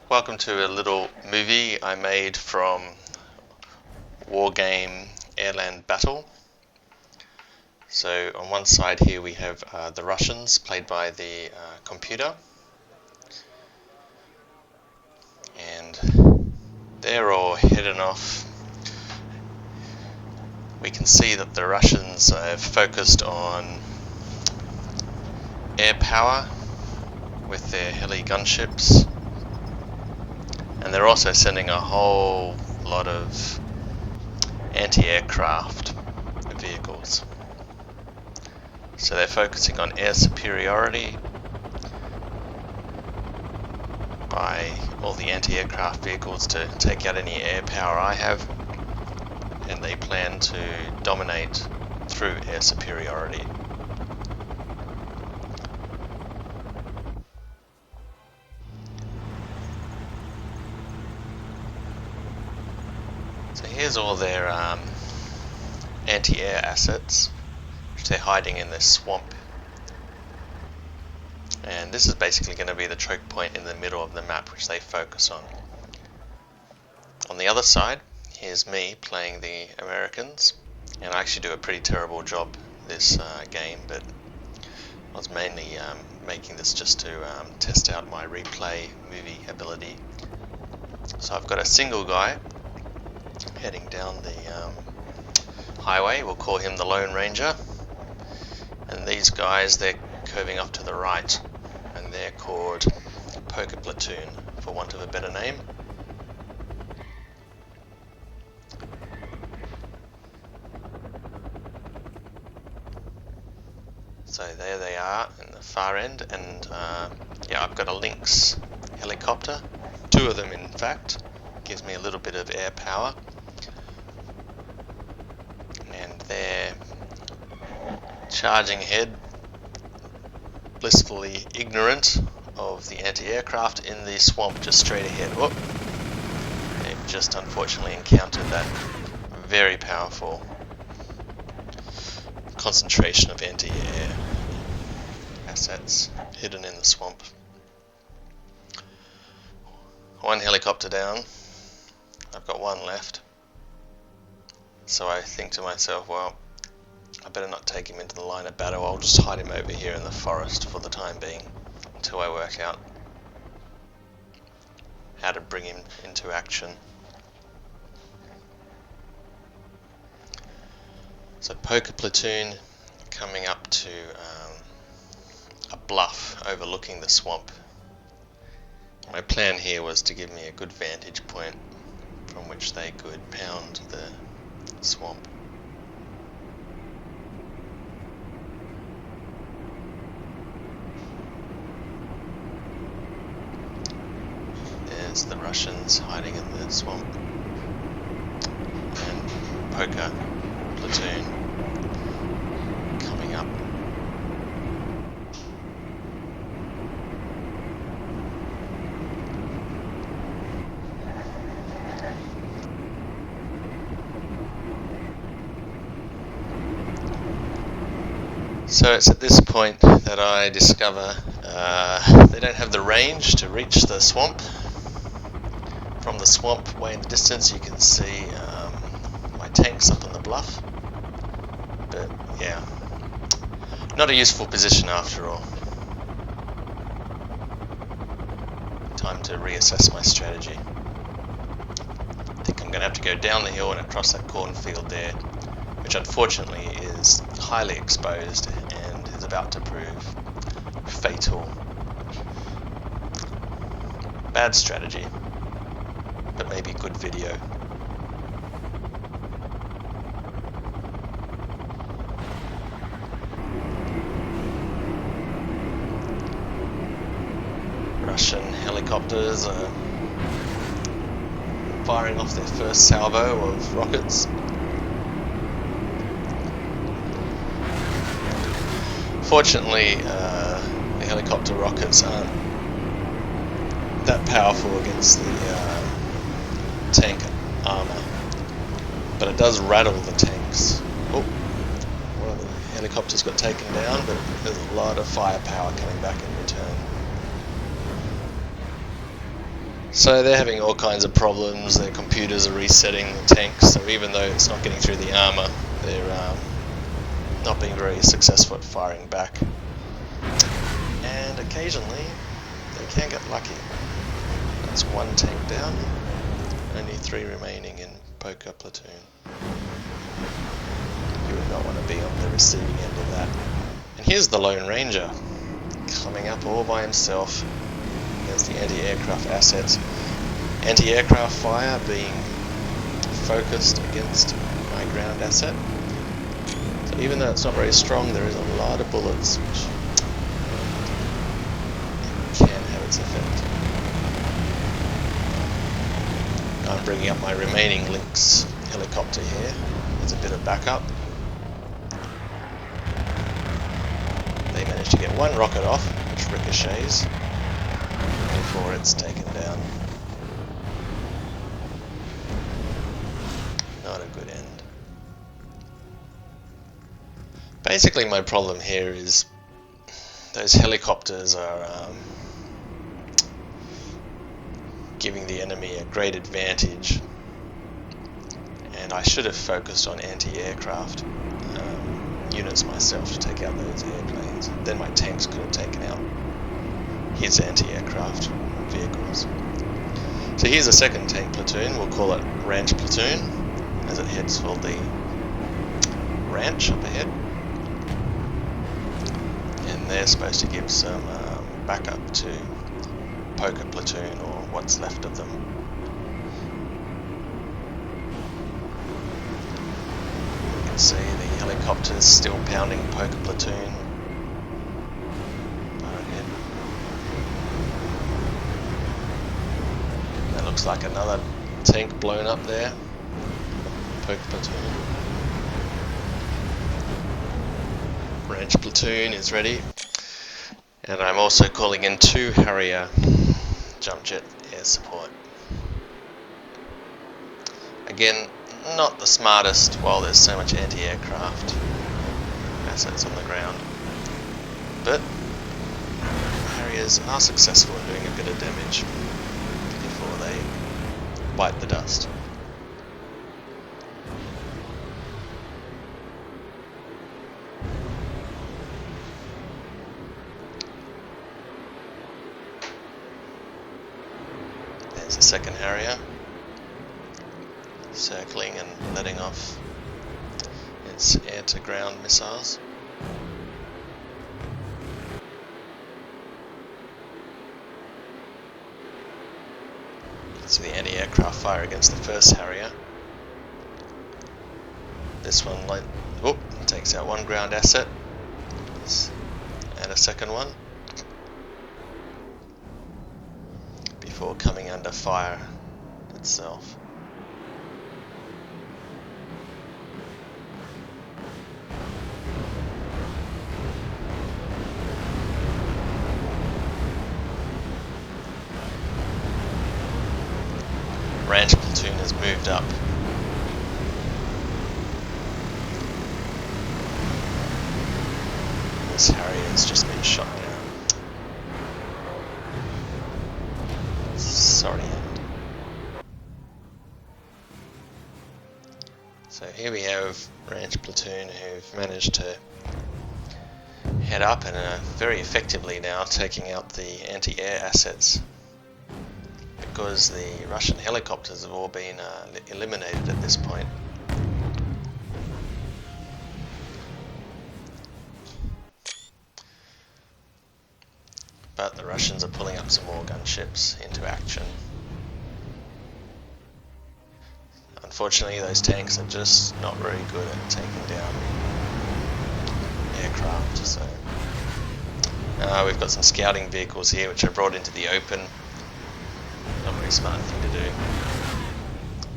Welcome to a little movie I made from WarGame AirLand Battle. So on one side here we have the Russians, played by the computer, and they're all heading off. We can see that the Russians have focused on air power with their heli gunships, and they're also sending a whole lot of anti-aircraft vehicles. So they're focusing on air superiority by all the anti-aircraft vehicles to take out any air power I have, and they plan to dominate through air superiority. So here's all their anti-air assets, which they're hiding in this swamp. And this is basically going to be the choke point in the middle of the map, which they focus on. On the other side, here's me playing the Americans, and I actually do a pretty terrible job this game, but I was mainly making this just to test out my replay movie ability. So I've got a single guy heading down the highway. We'll call him the Lone Ranger, and these guys, they're curving up to the right, and they're called Poker Platoon, for want of a better name. So there they are in the far end, and yeah, I've got a Lynx helicopter, two of them in fact, gives me a little bit of air power, and they're charging ahead, blissfully ignorant of the anti-aircraft in the swamp just straight ahead. Whoop! They've just unfortunately encountered that very powerful concentration of anti-air assets hidden in the swamp. One helicopter down. I've got one left. So I think to myself, well, I better not take him into the line of battle. I'll just hide him over here in the forest for the time being, until I work out how to bring him into action. So Poker Platoon coming up to a bluff overlooking the swamp. My plan here was to give me a good vantage point from which they could pound the swamp. There's the Russians hiding in the swamp, and Poker Platoon coming up. So it's at this point that I discover they don't have the range to reach the swamp. From the swamp way in the distance you can see my tanks up on the bluff, but yeah, not a useful position after all. Time to reassess my strategy. I think I'm going to have to go down the hill and across that cornfield there, which unfortunately is highly exposed and is about to prove fatal. Bad strategy, but maybe good video. Russian helicopters are firing off their first salvo of rockets. Fortunately, the helicopter rockets aren't that powerful against the tank armor, but it does rattle the tanks. Oh, one of the helicopters got taken down, but there's a lot of firepower coming back in return. So they're having all kinds of problems. Their computers are resetting the tanks, so even though it's not getting through the armour, they're not being very successful at firing back. And occasionally they can get lucky. That's one tank down, only 3 remaining in Poker Platoon. You would not want to be on the receiving end of that. And here's the Lone Ranger, coming up all by himself against the anti-aircraft assets. Anti-aircraft fire being focused against my ground asset. So even though it's not very strong, there is a lot of bullets which can have its effect. I'm bringing up my remaining Lynx helicopter here. There's a bit of backup. They managed to get one rocket off, which ricochets before it's taken down. Not a good end. Basically my problem here is those helicopters are giving the enemy a great advantage, and I should have focused on anti-aircraft units myself to take out those airplanes. Then my tanks could have taken out his anti-aircraft vehicles. So here's a second tank platoon. We'll call it Ranch Platoon as it heads for the ranch up ahead, and they're supposed to give some backup to Poker Platoon, or what's left of them. You can see the helicopters still pounding Poker Platoon. That looks like another tank blown up there. Poker Platoon. Ranch Platoon is ready. And I'm also calling in 2 Harrier jump jet air support. Again, not the smartest while there's so much anti-aircraft assets on the ground, but Harriers are successful in doing a bit of damage before they bite the dust. There's the second Harrier, circling and letting off its air-to-ground missiles. You can see the anti-aircraft fire against the first Harrier. This one takes out one ground asset and a second one before coming under fire itself. Ranch Platoon has moved up. This Harrier has just been shot down. Sorry end. So here we have Ranch Platoon who've managed to head up and are very effectively now taking out the anti-air assets, because the Russian helicopters have all been eliminated at this point. But the Russians are pulling up some more gunships into action. Unfortunately, those tanks are just not very good at taking down aircraft. So we've got some scouting vehicles here which are brought into the open. Not a very smart thing to do.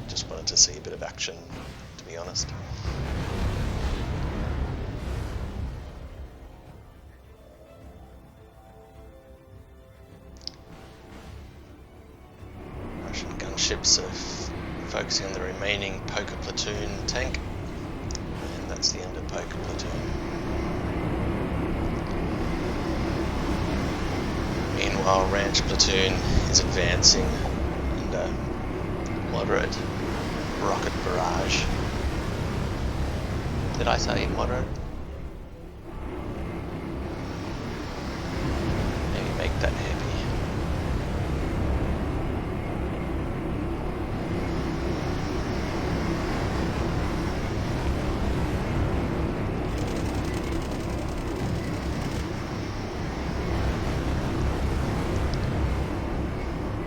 Just wanted to see a bit of action, to be honest. Russian gunships are focusing on the remaining Poker Platoon tank, and that's the end of Poker Platoon. Meanwhile, Ranch Platoon is advancing and moderate rocket barrage. Did I say moderate? Maybe make that heavy.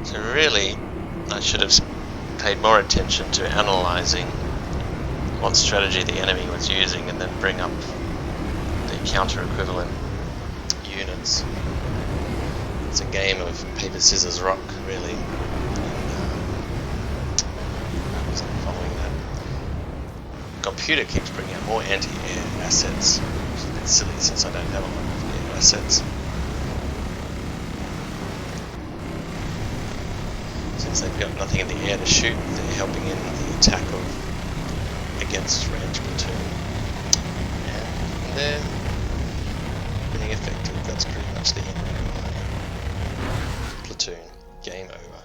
So really, I should have paid more attention to analysing what strategy the enemy was using and then bring up the counter equivalent units. It's a game of paper, scissors, rock, really. I wasn't following that. The computer keeps bringing out more anti-air assets, which is a bit silly since I don't have a lot of air assets. Since they've got nothing in the air to shoot, they're helping in the attack against range platoon. And they're being effective. That's pretty much the end of my platoon. Game over.